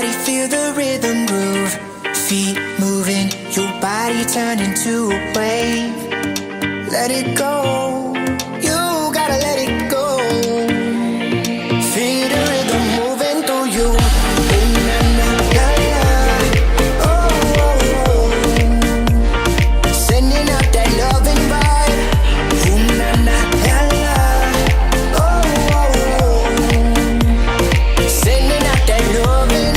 body, feel the rhythm groove. Feet moving, your body turn into a wave. Let it go, you gotta let it go. Feel the rhythm moving through you. Oh, na, na, na, na. Oh, oh, oh. Sending out that loving vibe. Oh, na, na, na, na. Oh, oh, oh. Sending out that loving.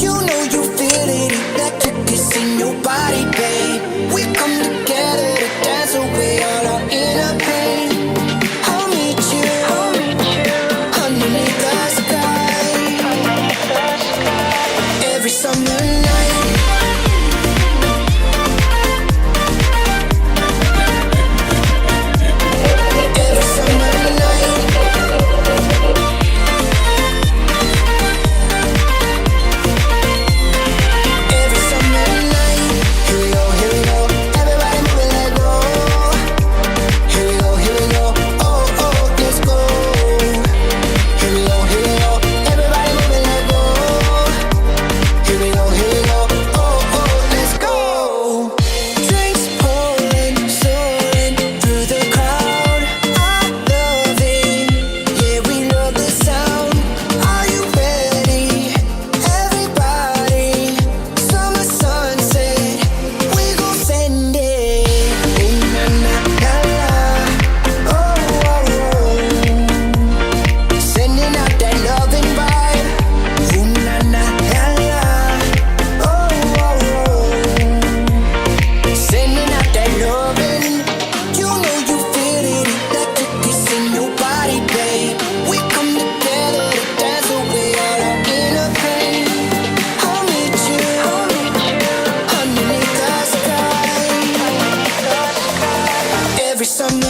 You know you feel it, electric is in your body, babe. We come together to dance away all our inner pain. I'll meet you underneath the sky. Every summer night. Every summer night. Every summer night. Here we go, here we go. Everybody moving, let go. Here we go, here we go. Oh, oh, let's go. Here we go, here we go. Everybody moving, let go. Here we go, here we go. Oh, oh, let's go. Drinks pouring, soaring through the crowd. I love it, yeah, we love the sound. Are you ready? Everybody, summer sunset, we gon' send it. Oh, na, na, na, na. Oh, oh, oh. Sending out that loving vibe. Oh, na, na, na, na. Oh, oh, oh. Sending out that loving. You know you feel it, electric is in your body, babe. We come together to dance away all our inner pain. I'll meet you underneath the sky. Every summer